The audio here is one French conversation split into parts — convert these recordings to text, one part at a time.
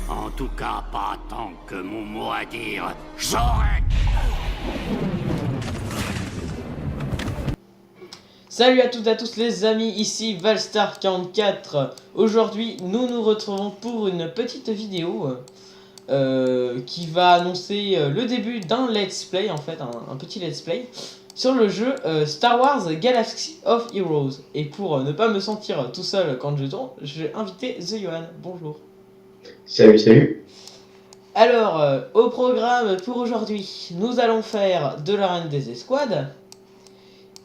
En tout cas, pas tant que mon mot à dire. J'aurai. Salut à toutes et à tous les amis, ici Valstar44. Aujourd'hui, nous nous retrouvons pour une petite vidéo qui va annoncer le début d'un let's play, en fait, un petit let's play sur le jeu Star Wars Galaxy of Heroes. Et pour ne pas me sentir tout seul quand je tourne, je vais inviter The Johan. Bonjour. Salut, salut. Alors, au programme pour aujourd'hui, nous allons faire de l'arène des escouades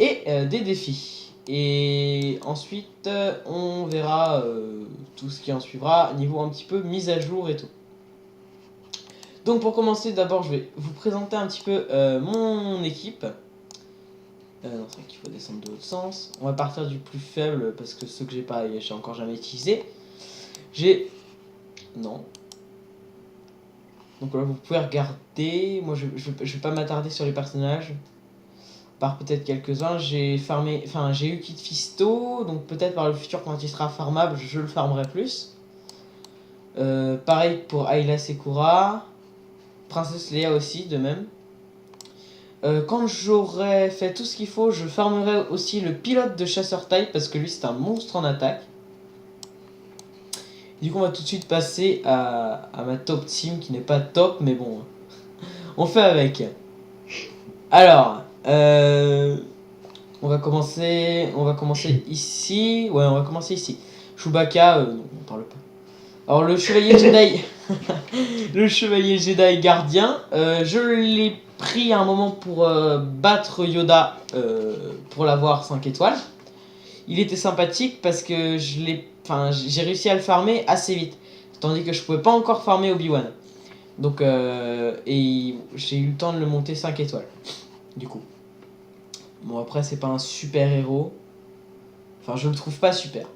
et des défis. Et ensuite, on verra tout ce qui en suivra, niveau un petit peu mise à jour et tout. Donc pour commencer, d'abord, je vais vous présenter un petit peu mon équipe. Non, c'est vrai qu'il faut descendre de l'autre sens. On va partir du plus faible, parce que ceux que j'ai encore jamais utilisé. J'ai... Non. Donc là, vous pouvez regarder. Moi, je vais pas m'attarder sur les personnages. Par peut-être quelques-uns, j'ai eu Kit Fisto, donc peut-être par le futur quand il sera farmable, je le farmerai plus. Pareil pour Ayla Sekura, Princesse Leia aussi de même. Quand j'aurai fait tout ce qu'il faut, je farmerai aussi le pilote de chasseur taille parce que lui c'est un monstre en attaque. Du coup on va tout de suite passer à ma top team qui n'est pas top mais bon, on fait avec. Alors, on va commencer ici. Ouais, on va commencer ici. Chewbacca, non, on parle pas. Alors le chevalier Jedi, le chevalier Jedi gardien, je l'ai pris à un moment pour battre Yoda, pour l'avoir 5 étoiles. Il était sympathique parce que j'ai réussi à le farmer assez vite, tandis que je pouvais pas encore farmer Obi-Wan. Donc et j'ai eu le temps de le monter 5 étoiles. Du coup. Bon après c'est pas un super héros. Enfin je le trouve pas super.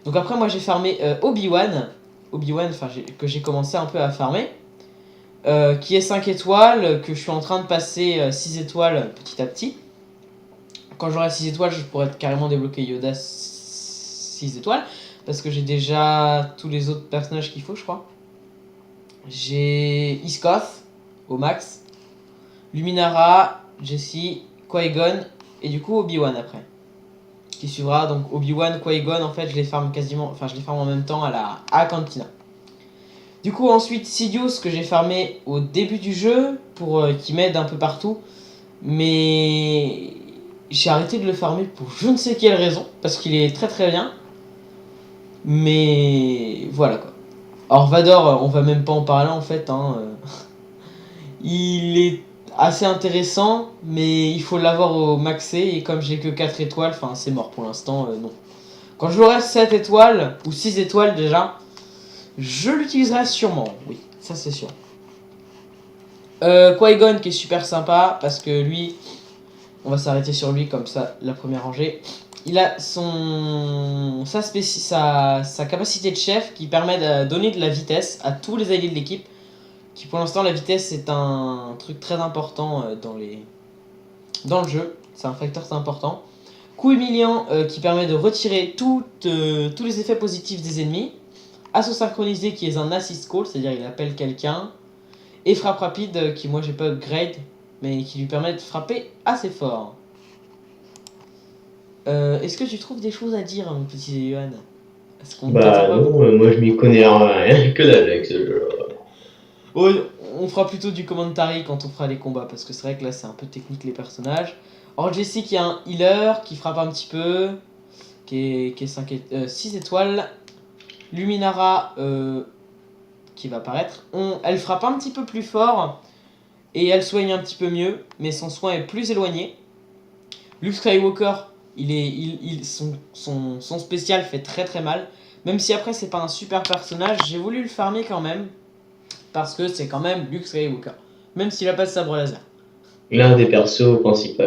Donc après moi j'ai farmé Obi-Wan, que j'ai commencé un peu à farmer. Qui est 5 étoiles, que je suis en train de passer 6 étoiles petit à petit. Quand j'aurai 6 étoiles je pourrais carrément débloquer Yoda 6 étoiles. Parce que j'ai déjà tous les autres personnages qu'il faut je crois. J'ai Iskoth au max. Luminara, Jessie, Qui-Gon et du coup Obi-Wan après. Qui suivra donc Obi-Wan, Qui-Gon en fait je les farme en même temps à Cantina. Du coup ensuite Sidious que j'ai farmé au début du jeu pour qu'il m'aide un peu partout. Mais j'ai arrêté de le farmer pour je ne sais quelle raison parce qu'il est très très bien. Mais voilà quoi. Alors Vador on va même pas en parler en fait hein. Il est assez intéressant, mais il faut l'avoir au maxé, et comme j'ai que 4 étoiles, enfin c'est mort pour l'instant, non. Quand j'aurai 7 étoiles, ou 6 étoiles déjà, je l'utiliserai sûrement, oui, ça c'est sûr. Qui-Gon qui est super sympa, parce que lui, on va s'arrêter sur lui comme ça, la première rangée. Il a sa capacité de chef qui permet de donner de la vitesse à tous les alliés de l'équipe. Qui pour l'instant la vitesse est un truc très important dans le jeu, c'est un facteur très important. Coup humiliant qui permet de retirer tous les effets positifs des ennemis. Assaut synchronisé qui est un assist call, c'est-à-dire il appelle quelqu'un. Et frappe rapide qui moi j'ai pas upgrade, mais qui lui permet de frapper assez fort. Est-ce que tu trouves des choses à dire mon petit Johan? Bah non, moi je m'y connais rien que dalle avec ce jeu. Ouais, on fera plutôt du commentary quand on fera les combats, parce que c'est vrai que là c'est un peu technique les personnages. Or Jessie qui est un healer, qui frappe un petit peu, qui est 6 étoiles. Luminara qui va apparaître. Elle frappe un petit peu plus fort, et elle soigne un petit peu mieux, mais son soin est plus éloigné. Luke Skywalker, son spécial fait très très mal. Même si après c'est pas un super personnage, j'ai voulu le farmer quand même. Parce que c'est quand même Luke Skywalker. Même s'il a pas de sabre laser. L'un des persos principaux.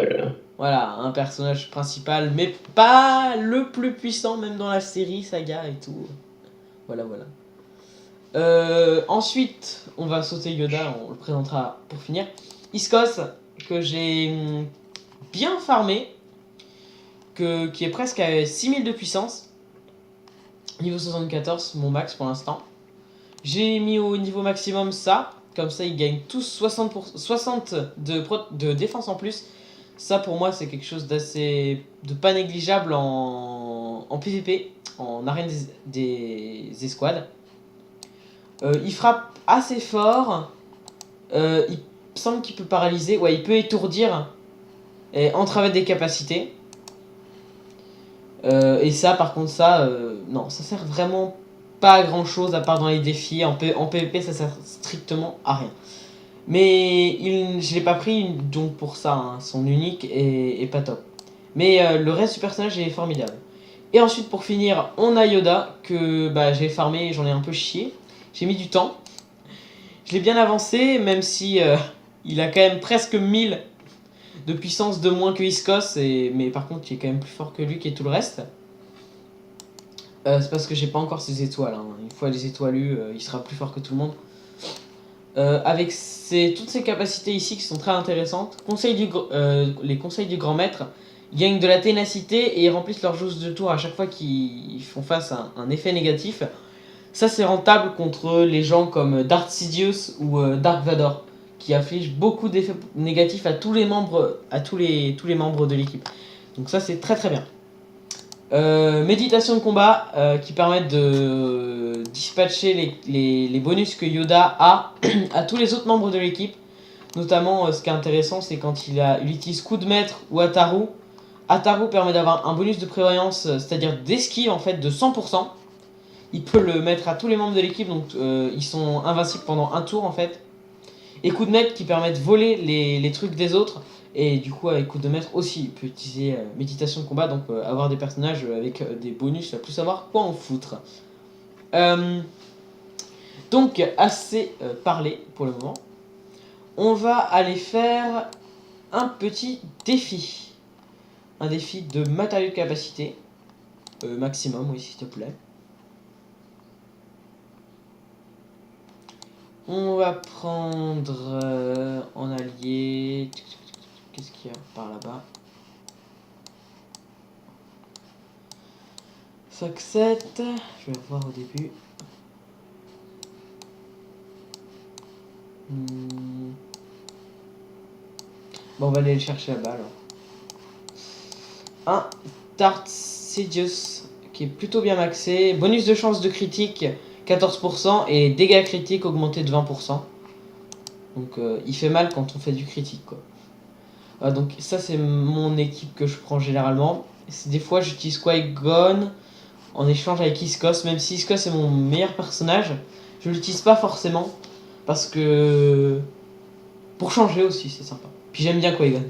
Voilà, un personnage principal, mais pas le plus puissant, même dans la série, saga et tout. Voilà, voilà. Ensuite, on va sauter Yoda, on le présentera pour finir. Iskos, que j'ai bien farmé, qui est presque à 6000 de puissance. Niveau 74, mon max pour l'instant. J'ai mis au niveau maximum ça. Comme ça, ils gagnent tous 60 de défense en plus. Ça, pour moi, c'est quelque chose de pas négligeable en PvP, en arène des escouades. Il frappe assez fort. Il semble qu'il peut paralyser. Ouais, il peut étourdir et entraver des capacités. Et ça, par contre, non, ça sert vraiment pas à grand chose à part dans les défis. En PvP, ça sert strictement à rien. Mais je l'ai pas pris donc pour ça, hein. Son unique est pas top. Mais le reste du personnage est formidable. Et ensuite, pour finir, on a Yoda que j'ai farmé, j'en ai un peu chié. J'ai mis du temps. Je l'ai bien avancé, même si il a quand même presque 1000 de puissance de moins que Iskos, mais par contre il est quand même plus fort que Luke et tout le reste. C'est parce que j'ai pas encore ses étoiles, hein. Une fois les étoiles eues, il sera plus fort que tout le monde. Avec toutes ces capacités ici qui sont très intéressantes, les conseils du grand maître, ils gagnent de la ténacité et ils remplissent leur jauge de tour à chaque fois qu'ils font face à un effet négatif. Ça c'est rentable contre les gens comme Darth Sidious ou Dark Vador, qui afflige beaucoup d'effets négatifs à tous les membres, tous les membres de l'équipe. Donc ça c'est très très bien. Méditation de combat qui permettent de dispatcher les bonus que Yoda a à tous les autres membres de l'équipe. Notamment ce qui est intéressant c'est quand il utilise coup de maître ou Ataru. Ataru permet d'avoir un bonus de prévoyance, c'est-à-dire d'esquive en fait de 100%. Il peut le mettre à tous les membres de l'équipe, donc ils sont invincibles pendant un tour en fait. Et coup de maître qui permet de voler les trucs des autres. Et du coup avec coup de maître aussi il peut utiliser méditation de combat, donc avoir des personnages avec des bonus à plus savoir quoi en foutre. Donc assez parlé pour le moment. On va aller faire un petit défi. Un défi de matériaux de capacité. Maximum, oui s'il te plaît. On va prendre en allié. Qu'est-ce qu'il y a par là-bas? 5-7. Je vais voir au début. Bon, on va aller le chercher là-bas alors. Un Darth Sidious qui est plutôt bien maxé. Bonus de chance de critique 14% et dégâts critiques augmentés de 20%. Donc il fait mal quand on fait du critique quoi. Donc ça c'est mon équipe que je prends généralement. Des fois j'utilise Qui-Gon en échange avec Iskos. Même si Iskos est mon meilleur personnage, je l'utilise pas forcément. Parce que... pour changer aussi c'est sympa. Puis j'aime bien Qui-Gon.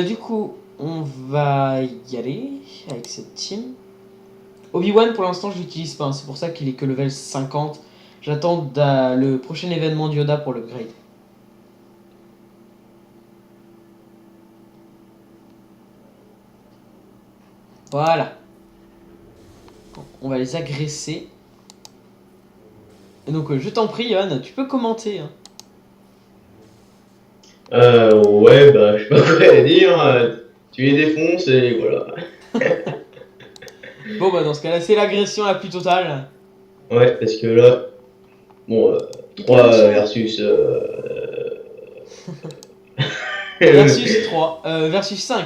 Du coup on va y aller avec cette team. Obi-Wan pour l'instant je l'utilise pas, hein. C'est pour ça qu'il est que level 50. J'attends le prochain événement de Yoda pour l'upgrade. Voilà. On va les agresser. Et donc je t'en prie Yohan, tu peux commenter. Hein. Ouais, je sais pas quoi dire. Tu les défonces et voilà. Bon dans ce cas là c'est l'agression la plus totale. Ouais, parce que là, bon, 3 versus... versus 3, versus 5.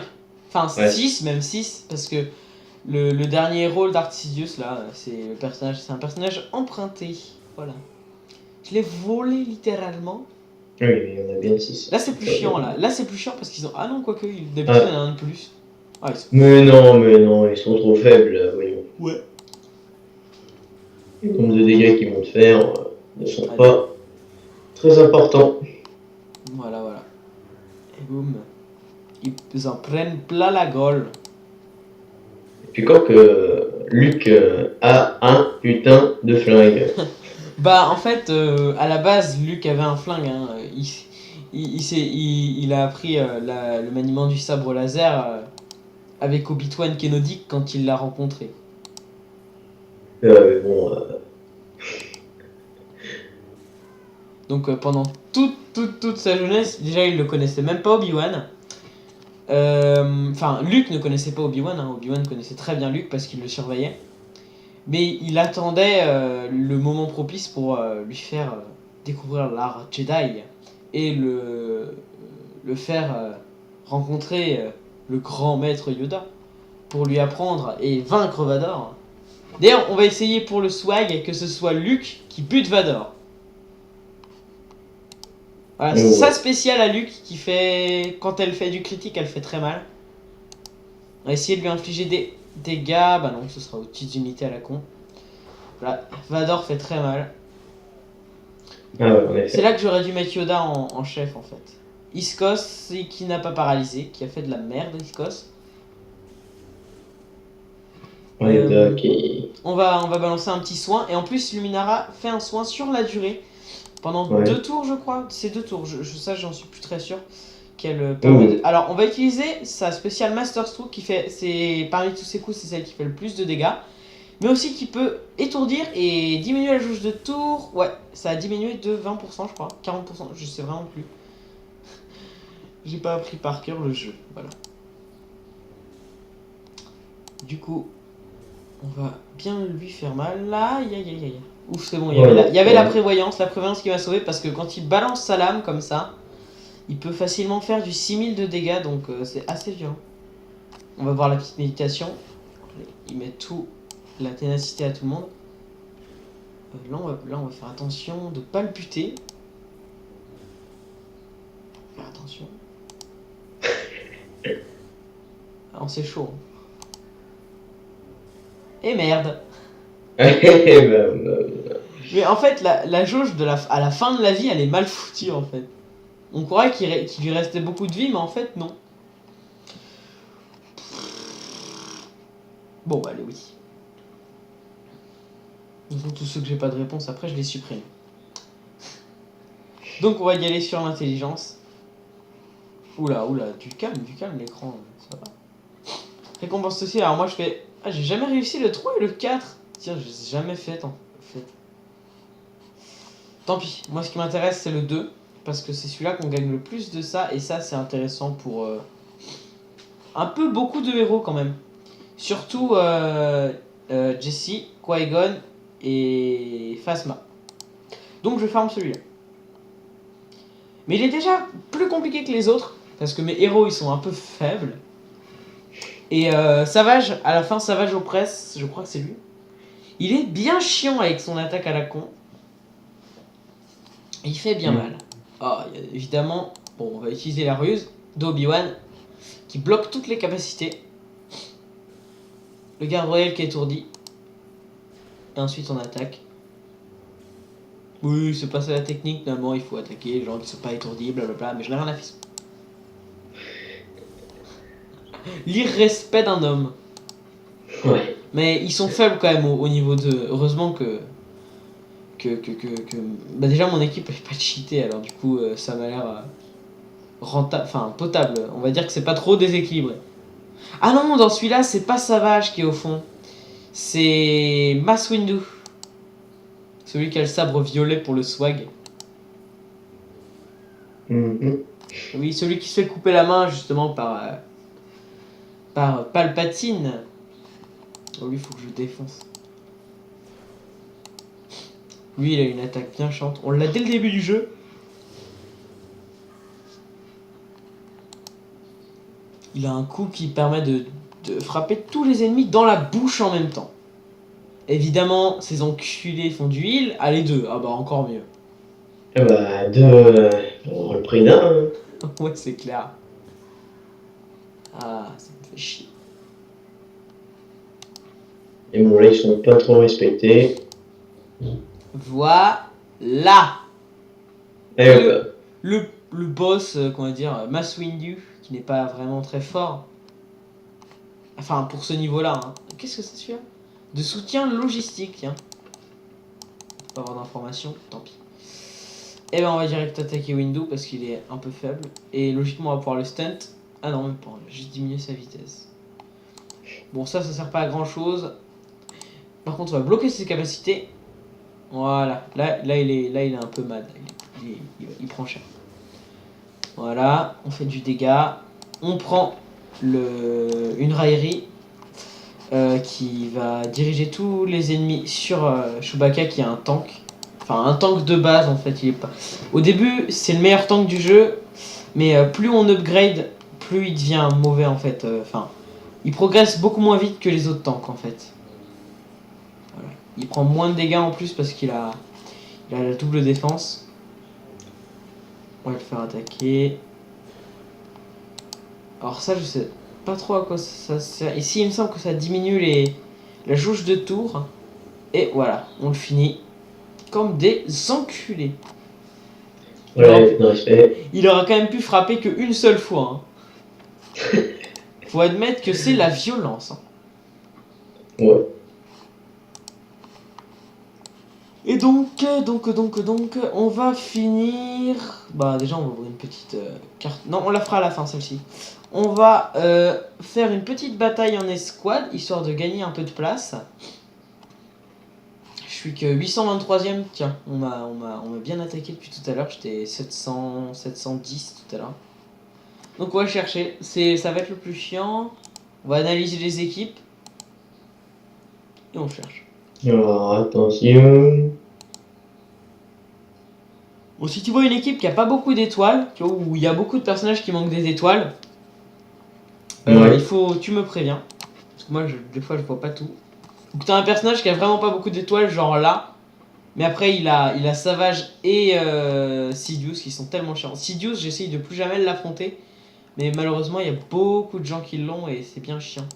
Enfin Ouais. 6, même 6, parce que le dernier rôle Darth Sidious là, c'est un personnage emprunté. Voilà. Je l'ai volé littéralement. Oui, mais il y en a bien 6. Là c'est plus chiant là. Là c'est plus chiant parce qu'ils ont. Ah non, quoique, d'habitude il y en a un de plus. Ah, Mais non, ils sont trop faibles, voyons. Ouais. Le nombre de dégâts qu'ils vont te faire ne sont pas très importants. Voilà. Et boum. Ils en prennent plein la gueule. Et puis quand que Luke a un putain de flingue. En fait, à la base, Luke avait un flingue. Hein. Il a appris le maniement du sabre laser avec Obi-Wan Kenobi quand il l'a rencontré. Mais bon... Donc pendant toute sa jeunesse, déjà il ne connaissait même pas Obi-Wan. Enfin, Luke ne connaissait pas Obi-Wan. Hein. Obi-Wan connaissait très bien Luke parce qu'il le surveillait. Mais il attendait le moment propice pour lui faire découvrir l'art Jedi et le faire rencontrer le grand maître Yoda pour lui apprendre et vaincre Vador. D'ailleurs, on va essayer pour le swag que ce soit Luke qui bute Vador. Voilà, c'est sa spéciale à Luke qui fait... Quand elle fait du critique, elle fait très mal. On va essayer de lui infliger des dégâts. Bah non, ce sera aux petites unités à la con. Voilà, Vador fait très mal. Ah ouais, en effet. C'est là que j'aurais dû mettre Yoda en chef en fait. Iskos, qui n'a pas paralysé, qui a fait de la merde, Iskos. Ouais, qui... On va balancer un petit soin. Et en plus, Luminara fait un soin sur la durée. Pendant Ouais. 2 tours, je crois. C'est 2 tours, ça j'en suis plus très sûr. Qu'elle permet de... Alors, on va utiliser sa spéciale Master Stroke qui fait... Parmi tous ses coups, c'est celle qui fait le plus de dégâts. Mais aussi qui peut étourdir et diminuer la jauge de tour. Ouais, ça a diminué de 20%, je crois. 40%, je sais vraiment plus. J'ai pas appris par cœur le jeu. Voilà. Du coup, on va bien lui faire mal. Là, aïe aïe aïe aïe. Ouf, c'est bon, il y avait la prévoyance qui m'a sauvé parce que quand il balance sa lame comme ça, il peut facilement faire du 6000 de dégâts, donc c'est assez violent. On va voir la petite méditation. Il met tout la ténacité à tout le monde. Là, on va faire attention de pas le buter. Faire attention. Ah, c'est chaud. Et merde. Mais en fait, la jauge à la fin de la vie, elle est mal foutue en fait. On croirait qu'il lui restait beaucoup de vie, mais en fait, non. Bon, bah allez, oui. Tous ceux que j'ai pas de réponse, après, je les supprime. Donc, on va y aller sur l'intelligence. Oula, du calme l'écran, ça va. Récompense aussi, alors moi je fais... Ah, j'ai jamais réussi le 3 et le 4. Tiens, je l'ai jamais fait. Tant pis, moi ce qui m'intéresse c'est le 2. Parce que c'est celui-là qu'on gagne le plus de ça. Et ça c'est intéressant pour un peu beaucoup de héros quand même. Surtout Jesse, Qui-Gon et Phasma. Donc je farm celui-là. Mais il est déjà plus compliqué que les autres. Parce que mes héros ils sont un peu faibles. Et Savage, à la fin, Savage aux presses, je crois que c'est lui. Il est bien chiant avec son attaque à la con. Il fait bien mal. Ah, évidemment, bon, on va utiliser la ruse d'Obi-Wan qui bloque toutes les capacités. Le garde royal qui est étourdi. Et ensuite on attaque. Oui, c'est pas ça la technique, normalement il faut attaquer les gens qui sont pas étourdis, blablabla, mais je n'ai rien à faire. L'irrespect d'un homme. Ouais. Mais ils sont faibles quand même au niveau de... Heureusement que bah déjà mon équipe n'est pas cheatée, alors du coup ça m'a l'air rentable, enfin potable. On va dire que c'est pas trop déséquilibré. Ah non, dans celui-là c'est pas Savage qui est au fond. C'est Mace Windu. Celui qui a le sabre violet pour le swag. Oui, celui qui se fait couper la main justement par Palpatine. Oh, lui, il faut que je défonce. Lui, il a une attaque bien chante. On l'a dès le début du jeu. Il a un coup qui permet de frapper tous les ennemis dans la bouche en même temps. Évidemment, ces enculés font du heal. Ah, les deux. Ah bah, encore mieux. Ah bah, le prix d'un. Hein. Ouais, c'est clair. Ah, ça me fait chier. Et bon, là, ils sont pas trop respectés. Voilà. Et Le boss, comment dire, Mace Windu, qui n'est pas vraiment très fort. Enfin, pour ce niveau-là. Hein. Qu'est-ce que c'est celui-là? De soutien logistique, tiens. Pas avoir d'informations, tant pis. Et ben on va direct attaquer Windu parce qu'il est un peu faible. Et logiquement on va pouvoir le stunt. Ah non, même pas, on va juste diminuer sa vitesse. Bon, ça sert pas à grand chose. Par contre, on va bloquer ses capacités. Voilà, là il est un peu mad. Il prend cher. Voilà, on fait du dégât. On prend une raillerie. qui va diriger tous les ennemis sur Chewbacca qui est un tank. Enfin, un tank de base en fait. Il est pas... Au début, c'est le meilleur tank du jeu, mais plus on upgrade, plus il devient mauvais en fait. Enfin, il progresse beaucoup moins vite que les autres tanks en fait. Voilà. Il prend moins de dégâts en plus parce qu'il a la double défense. On va le faire attaquer. Alors ça, je sais pas trop à quoi ça sert. Ici, il me semble que ça diminue la jauge de tour. Et voilà, on le finit comme des enculés. Ouais, non, respect. Il aura quand même pu frapper qu'une seule fois. Hein. Faut admettre que c'est la violence. Hein. Ouais. Et donc, on va finir... Bah déjà, on va ouvrir une petite carte... Non, on la fera à la fin, celle-ci. On va faire une petite bataille en escouade, histoire de gagner un peu de place. Je suis que 823ème, tiens, on m'a bien attaqué depuis tout à l'heure, j'étais 710 tout à l'heure. Donc on va chercher, ça va être le plus chiant. On va analyser les équipes. Et on cherche. Alors, attention. Bon, si tu vois une équipe qui a pas beaucoup d'étoiles, tu vois, où il y a beaucoup de personnages qui manquent des étoiles, Ouais. tu me préviens. Parce que moi, des fois, je vois pas tout. Ou que t'as un personnage qui a vraiment pas beaucoup d'étoiles, genre là. Mais après, il a Savage et Sidious qui sont tellement chiants. Sidious, j'essaye de plus jamais l'affronter. Mais malheureusement, il y a beaucoup de gens qui l'ont et c'est bien chiant.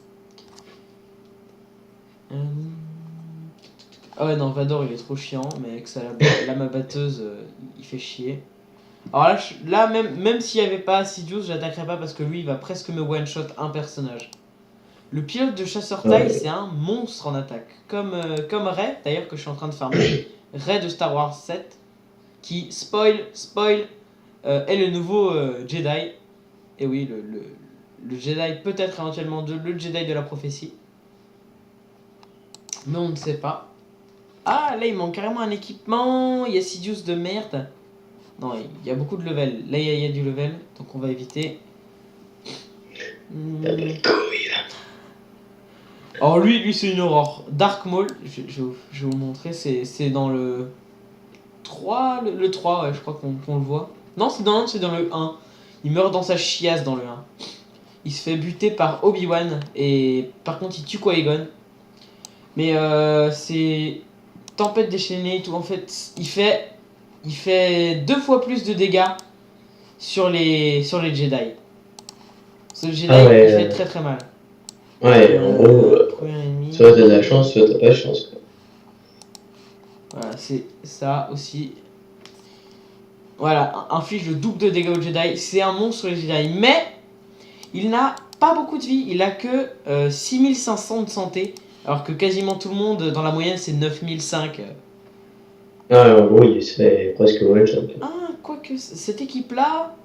Ah ouais, non, Vador il est trop chiant, mais avec sa lame batteuse, il fait chier. Alors là, même s'il n'y avait pas Sidious, j'attaquerais pas parce que lui, il va presque me one-shot un personnage. Le pilote de chasseur taille, c'est un monstre en attaque. Comme Rey, d'ailleurs, que je suis en train de farmer. Rey de Star Wars 7, qui, spoil, est le nouveau Jedi. Et oui, le Jedi, peut-être éventuellement le Jedi de la prophétie. Mais on ne sait pas. Ah, là, il manque carrément un équipement. Il y a Sidious de merde. Non, il y a beaucoup de level. Là, il y a du level, donc on va éviter. Alors lui c'est une aurore. Dark Maul, je vais vous montrer, c'est dans le 3, le 3, ouais, je crois qu'on le voit. Non, c'est dans le 1. Il meurt dans sa chiasse dans le 1. Il se fait buter par Obi-Wan et par contre il tue Qui-Gon. Mais c'est tempête déchaînée et tout. En fait, il fait 2 fois plus de dégâts sur les Jedi. Ce Jedi, ouais, il fait très très mal. Ouais, en gros, soit t'as de la chance, soit t'as pas de chance. Quoi. Voilà, c'est ça aussi. Voilà, inflige le double de dégâts aux Jedi. C'est un monstre les Jedi, mais il n'a pas beaucoup de vie. Il a que 6500 de santé, alors que quasiment tout le monde, dans la moyenne, c'est 9005. Ah, en gros, il se fait presque one shot. Ah, quoique, cette équipe-là...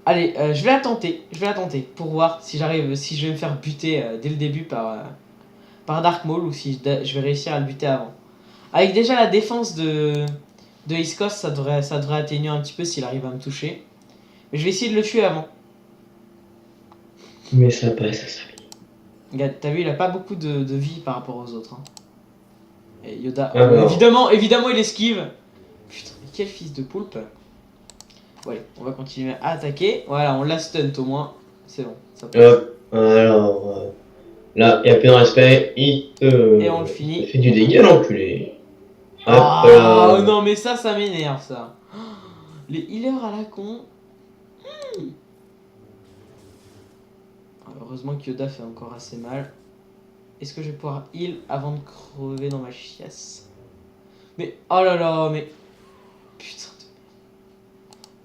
Allez, je vais la tenter pour voir si je vais me faire buter dès le début par Dark Maul ou si je vais réussir à le buter avant. Avec déjà la défense de East Coast, ça devrait atténuer un petit peu s'il arrive à me toucher. Mais je vais essayer de le tuer avant. Mais ça passe à sa vie. Regarde, t'as vu, il a pas beaucoup de vie par rapport aux autres. Hein. Et Yoda, évidemment il esquive. Putain, mais quel fils de poulpe. Ouais, on va continuer à attaquer. Voilà, on l'a stunt au moins. C'est bon, ça passe. Alors, là, il n'y a plus de respect. Et on le finit. Il fait du dégât, l'enculé. Oh non, mais ça m'énerve, ça. Les healers à la con. Heureusement que Yoda fait encore assez mal. Est-ce que je vais pouvoir heal avant de crever dans ma chiasse? Mais, oh là là, mais... Putain de...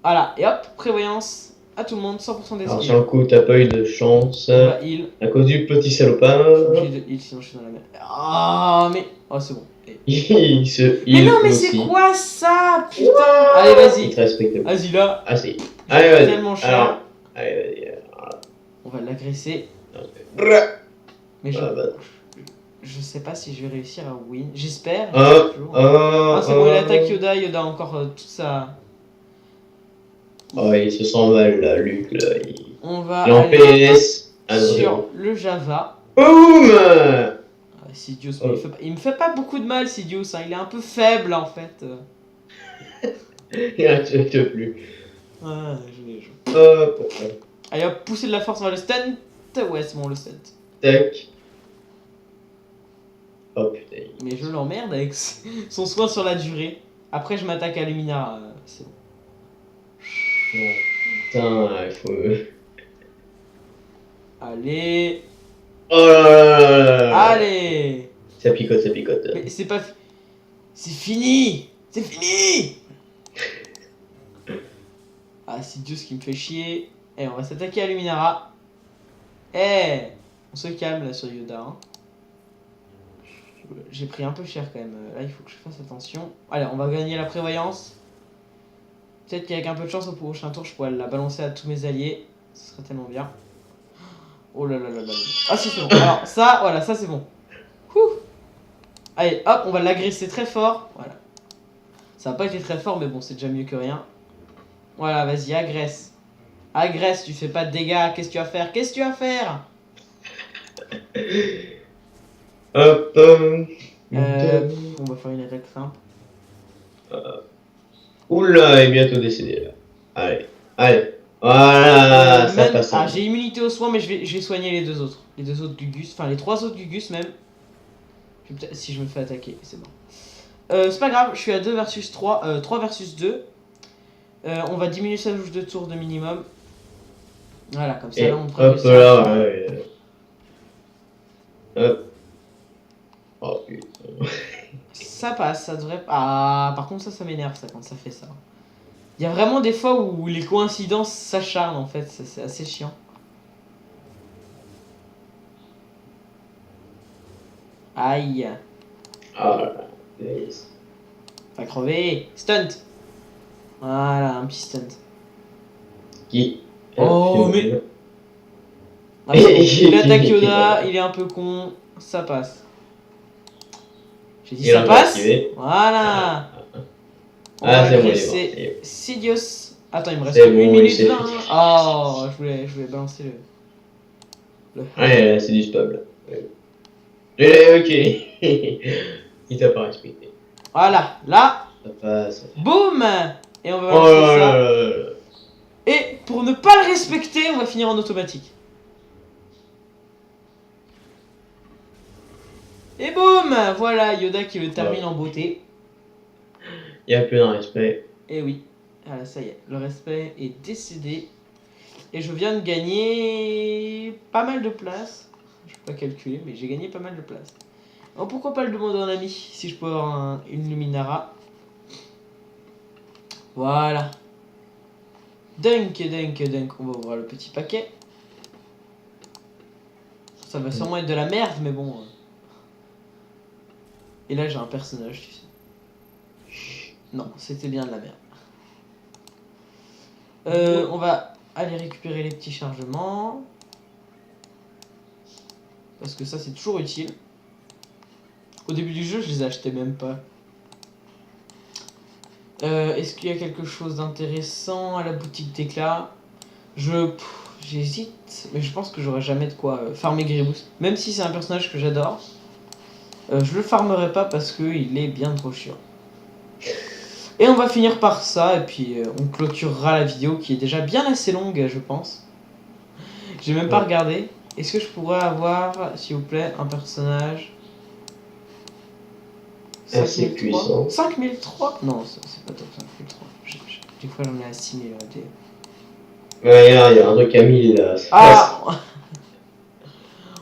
Voilà, et hop, prévoyance à tout le monde, 100% des Alors, sur le coup, t'as pas eu de chance. On va heal. À cause du petit salopard. J'ai de heal, sinon je suis dans la merde. Ah, mais... Oh, c'est bon. Il se heal. Mais non, mais c'est quoi ça? Putain. Allez, vas-y. Il te respecte. Vas-y, là. Ah, si. Allez, vas-y. Tellement cher. Alors, allez, vas-y. On va l'agresser. Mais je sais pas si je vais réussir à win. J'espère. Ah, c'est bon, il attaque Yoda. Yoda a encore toute sa... Oh, il se sent mal là, Luke là. On va il est en PS. Ah non, c'est sur bon. le Java. Boum. Sidious, mais il me fait pas beaucoup de mal, Sidious. Hein. Il est un peu faible en fait. Il respecte plus. Ouais, Hop. Allez hop, pousser de la force, on va le stunt. Ouais, c'est bon, le stunt. Tac. Oh putain. Mais je l'emmerde avec son soin sur la durée. Après, je m'attaque à Luminara. C'est bon. Putain, il faut. Allez. Oh là là là là là. Allez. Ça picote, ça picote. Mais c'est pas. C'est fini. C'est fini. Ah, c'est Dieu ce qui me fait chier. Eh, on va s'attaquer à Luminara. Eh, on se calme là sur Yoda. Hein. J'ai pris un peu cher quand même. Là, il faut que je fasse attention. Allez, on va gagner la prévoyance. Peut-être qu'avec un peu de chance au prochain tour, je pourrais la balancer à tous mes alliés. Ce serait tellement bien. Oh là là là là. Ah, si, c'est bon. Alors, ça, voilà, ça c'est bon. Ouh. Allez, hop, on va l'agresser très fort. Voilà. Ça n'a pas été très fort, mais bon, c'est déjà mieux que rien. Voilà, vas-y, agresse. Agresse, tu fais pas de dégâts. Qu'est-ce que tu vas faire? Qu'est-ce que tu vas faire? Hop. On va faire une attaque simple. Oula, il est bientôt décédé là. Allez, allez. Voilà, ça passe. Ah, j'ai immunité aux soins, mais je vais soigner les deux autres. Les deux autres Gugus, enfin les trois autres Gugus même. Si je me fais attaquer, c'est bon. C'est pas grave, je suis à 2 versus 3, 3 versus 2. On va diminuer sa touche de tour de minimum. Voilà, comme ça Et là on pourra hop là, ouais. Hop. Oh putain. Ça passe, ça devrait. Ah, par contre, ça m'énerve ça quand ça fait ça. Il y a vraiment des fois où les coïncidences s'acharnent en fait, c'est assez chiant. Aïe. Ah là là. Yes. Pas crever. Stunt. Voilà, un petit stunt. Qui Oh, mais. Ah, il attaque Yoda, il est un peu con, ça passe. J'ai dit Il ça a passe. activé. Voilà. On Ah, va c'est bon, agresser Sidious. Attends, il me reste C'est 1 bon, minute il s'est 20. fait. Oh, je voulais balancer le... Ouais, c'est du stable. Ok. Il t'a pas respecté. Voilà, là, Ça passe. boum. Et on va Oh balancer là ça. là là là. Et pour ne pas le respecter, on va finir en automatique. Et boum. Voilà, Yoda qui le termine en beauté. Il y a plus de respect. Et oui, voilà, ça y est, le respect est décédé. Et je viens de gagner pas mal de place. Je peux pas calculer, mais j'ai gagné pas mal de place. Alors pourquoi pas le demander à un ami, si je peux avoir une Luminara. Voilà. Dunk, dunk, dunk. On va ouvrir le petit paquet. Ça va sûrement être de la merde, mais bon. Et là, j'ai un personnage, tu sais. Non, c'était bien de la merde. On va aller récupérer les petits chargements. Parce que ça, c'est toujours utile. Au début du jeu, je les achetais même pas. Est-ce qu'il y a quelque chose d'intéressant à la boutique d'éclat? J'hésite, mais je pense que j'aurai jamais de quoi farmer Gribouille. Même si c'est un personnage que j'adore, je le farmerai pas parce qu'il est bien trop chiant. Et on va finir par ça, et puis on clôturera la vidéo qui est déjà bien assez longue, je pense. J'ai même pas regardé. Est-ce que je pourrais avoir, s'il vous plaît, un personnage 5003 5003? Non, c'est pas top 5003. Des fois j'en ai à 6000. Ouais, il y a un truc à 1000 là. Ah.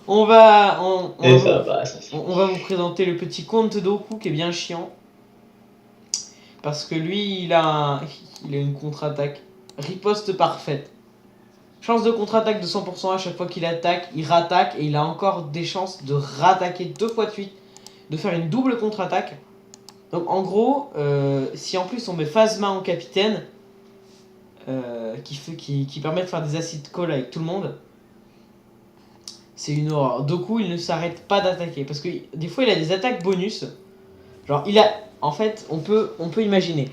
On va vous présenter le petit comte Dooku qui est bien chiant. Parce que lui, il a une contre-attaque. Riposte parfaite. Chance de contre-attaque de 100% à chaque fois qu'il attaque, il rattaque et il a encore des chances de rattaquer 2 fois de suite, de faire une double contre-attaque. Donc en gros, si en plus on met Phasma en capitaine, qui permet de faire des acid call avec tout le monde, c'est une horreur. Dooku, il ne s'arrête pas d'attaquer parce que des fois il a des attaques bonus. Genre en fait, on peut imaginer.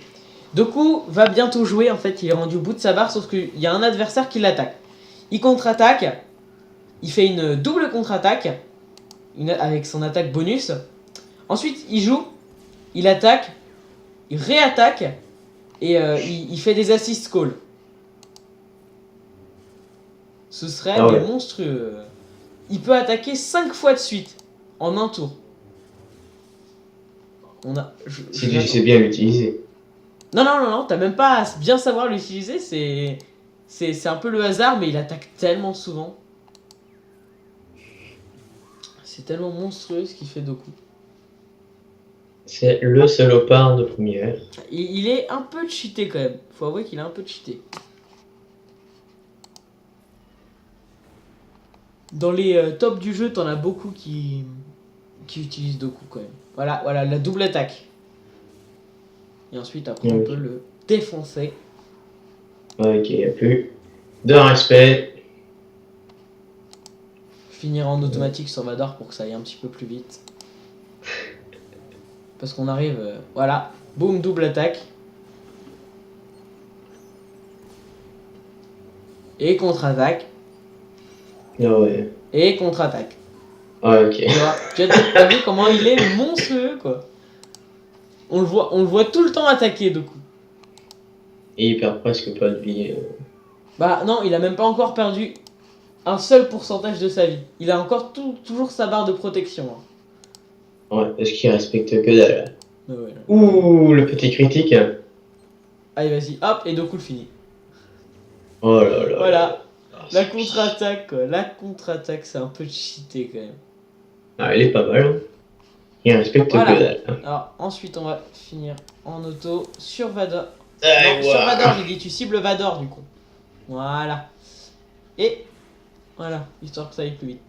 Dooku va bientôt jouer, en fait, il est rendu au bout de sa barre, sauf qu'il y a un adversaire qui l'attaque. Il contre-attaque, il fait une double contre-attaque avec son attaque bonus. Ensuite, il joue, il attaque, il réattaque et il fait des assist calls. Ce serait Ah ouais. monstrueux. Il peut attaquer 5 fois de suite en un tour. Si tu sais bien l'utiliser. Non, t'as même pas à bien savoir l'utiliser, c'est un peu le hasard, mais il attaque tellement souvent. C'est tellement monstrueux ce qu'il fait Doku. C'est le salopard de première. Il est un peu cheaté quand même, faut avouer qu'il est un peu cheaté. Dans les tops du jeu, t'en as beaucoup qui utilisent Doku quand même. Voilà, la double attaque. Et ensuite, après, on peut le défoncer. Ok, il n'y a plus de respect. Finir en automatique sur Vador pour que ça aille un petit peu plus vite. Parce qu'on arrive... voilà, boum, double attaque. Et contre-attaque. Ah ouais. Et contre-attaque. Ah ok. T'as vu comment il est monstrueux, quoi. On le voit tout le temps attaquer, Doku. Et il perd presque pas de vie. Bah non, il a même pas encore perdu un seul pourcentage de sa vie. Il a encore toujours sa barre de protection. Hein. Ouais, parce qu'il respecte que dalle. Ouais. Ouh, le petit critique. Allez, vas-y, hop, et Doku le finit. Oh là là. Voilà. La contre-attaque, quoi. La contre-attaque, c'est un peu cheaté, quand même. Ah, il est pas mal. Hein. Il respecte Voilà. que dalle. Alors, ensuite, on va finir en auto sur Vador. Ah, Non, sur Vador, j'ai dit, tu cibles Vador, du coup. Voilà. Et voilà, histoire que ça aille plus vite.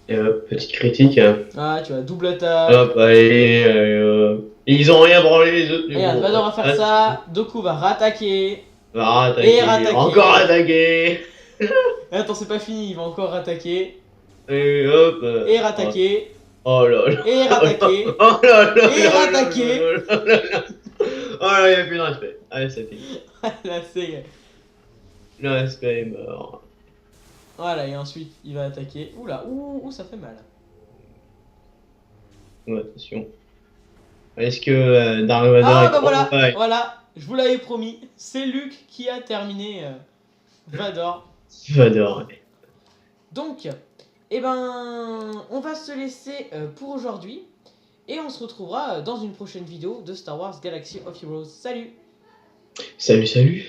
Et petit critique. Hein. Ah, tu vois, double attaque. Hop, allez, ils ont rien branlé les autres. Du Regarde, coup. Vador va faire ça. Doku va rattaquer. Va rattaquer. Et rattaquer. Encore attaquer. Et attends, c'est pas fini, il va encore rattaquer. Et hop. Et rattaquer. Oh là là. Et rattaquer. Oh là là. Et rattaquer. Oh là, il n'y a plus de respect. Allez, c'est fini. Là, c'est... Le respect est mort. Voilà, et ensuite, il va attaquer. Oula, ouh, ça fait mal. Ouais, attention. Est-ce que Dark Vador Ah, est bah trop voilà, ouais. voilà, je vous l'avais promis. C'est Luke qui a terminé Vador. Vador. Donc, eh ben, on va se laisser pour aujourd'hui. Et on se retrouvera dans une prochaine vidéo de Star Wars Galaxy of Heroes. Salut! Salut, salut.